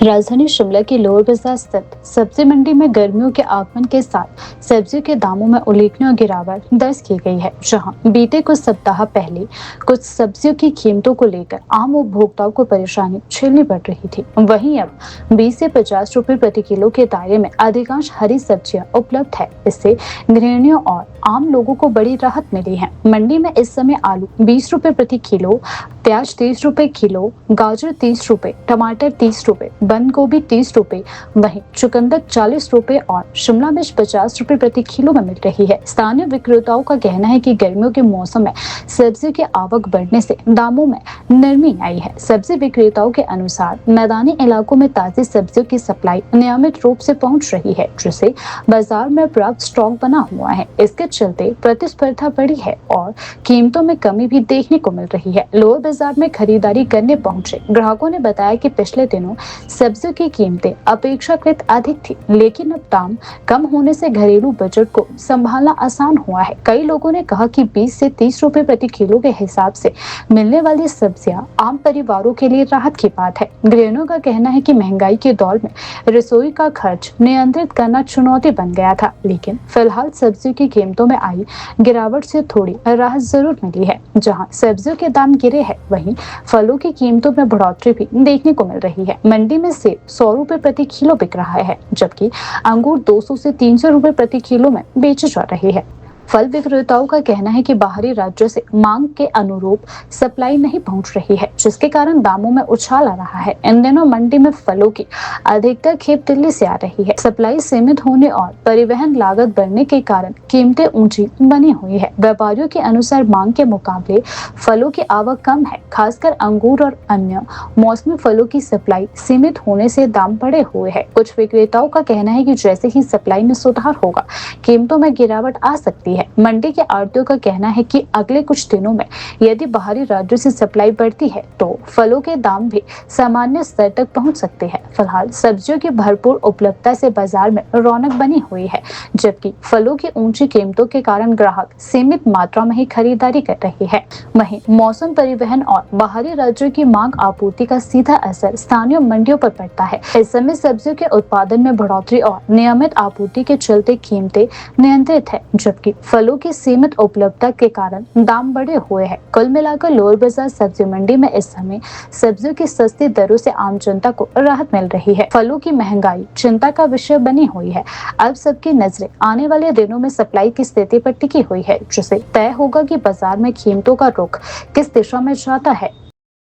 राजधानी शिमला की लोअर बाजार स्थित सब्जी मंडी में गर्मियों के आगमन के साथ सब्जियों के दामों में उल्लेखनीय गिरावट दर्ज की गई है। जहां बीते कुछ सप्ताह पहले कुछ सब्जियों की कीमतों को लेकर आम उपभोक्ताओं को परेशानी झेलनी पड़ रही थी, वहीं अब 20 से 50 रुपए प्रति किलो के दायरे में अधिकांश हरी सब्जियां उपलब्ध है। इससे गृहिणियों और आम लोगों को बड़ी राहत मिली है। मंडी में इस समय आलू 20 रुपए प्रति किलो, प्याज 30 रुपए किलो, गाजर 30 रुपए, टमाटर 30 रुपए, बंद गोभी 30 रुपए, वहीं चुकंदर 40 रुपए और शिमला मिर्च 50 रुपए प्रति किलो में मिल रही है। स्थानीय विक्रेताओं का कहना है कि गर्मियों के मौसम में सब्जी की आवक बढ़ने से दामों में नरमी आई है। सब्जी विक्रेताओं के अनुसार मैदानी इलाकों में ताजी सब्जियों की सप्लाई नियमित रूप से पहुंच रही है, जिससे बाजार में पर्याप्त स्टॉक बना हुआ है। इसके चलते प्रतिस्पर्धा बढ़ी है और कीमतों में कमी भी देखने को मिल रही है। लोअर बाजार में खरीदारी करने पहुंचे ग्राहकों ने बताया कि पिछले दिनों सब्जियों की कीमतें अपेक्षाकृत अधिक थी, लेकिन अब दाम कम होने से घरेलू बजट को संभालना आसान हुआ है। कई लोगों ने कहा कि 20 से 30 रुपए प्रति किलो के हिसाब से मिलने वाली सब्जियां आम परिवारों के लिए राहत की बात है। गृहिणियों का कहना है कि महंगाई के दौर में रसोई का खर्च नियंत्रित करना चुनौती बन गया था, लेकिन फिलहाल सब्जियों की कीमतों में आई गिरावट से थोड़ी राहत जरूर मिली है। जहां सब्जियों के दाम गिरे हैं, वहीं फलों की कीमतों में बढ़ोतरी भी देखने को मिल रही है। मंडी में सेब 100 रुपए प्रति किलो बिक रहा है, जबकि अंगूर 200 से 300 रुपए प्रति किलो में बेचे जा रहे हैं। फल विक्रेताओं का कहना है कि बाहरी राज्यों से मांग के अनुरूप सप्लाई नहीं पहुंच रही है, जिसके कारण दामों में उछाल आ रहा है। इन दिनों मंडी में फलों की अधिकतर खेप दिल्ली से आ रही है। सप्लाई सीमित होने और परिवहन लागत बढ़ने के कारण कीमतें ऊंची बनी हुई है। व्यापारियों के अनुसार मांग के मुकाबले फलों की आवक कम है, खासकर अंगूर और अन्य मौसमी फलों की सप्लाई सीमित होने से दाम बढ़े हुए हैं। कुछ विक्रेताओं का कहना है कि जैसे ही सप्लाई में सुधार होगा, कीमतों में गिरावट आ सकती है। मंडी के आढ़तियों का कहना है कि अगले कुछ दिनों में यदि बाहरी राज्यों से सप्लाई बढ़ती है तो फलों के दाम भी सामान्य स्तर तक पहुंच सकते हैं। फिलहाल सब्जियों की भरपूर उपलब्धता से बाजार में रौनक बनी हुई है, जबकि फलों की ऊंची कीमतों के कारण ग्राहक सीमित मात्रा में ही खरीदारी कर रहे हैं। वहीं मौसम, परिवहन और बाहरी राज्यों की मांग आपूर्ति का सीधा असर स्थानीय मंडियों पर पड़ता है। इस समय सब्जियों के उत्पादन में बढ़ोतरी और नियमित आपूर्ति के चलते कीमतें नियंत्रित है, जबकि फलों की सीमित उपलब्धता के कारण दाम बढ़े हुए हैं। कुल मिलाकर लोअर बाजार सब्जी मंडी में इस समय सब्जियों की सस्ती दरों से आम जनता को राहत मिल रही है। फलों की महंगाई चिंता का विषय बनी हुई है। अब सबकी नजरें आने वाले दिनों में सप्लाई की स्थिति पर टिकी हुई है, जिससे तय होगा कि बाजार में कीमतों का रुख किस दिशा में जाता है।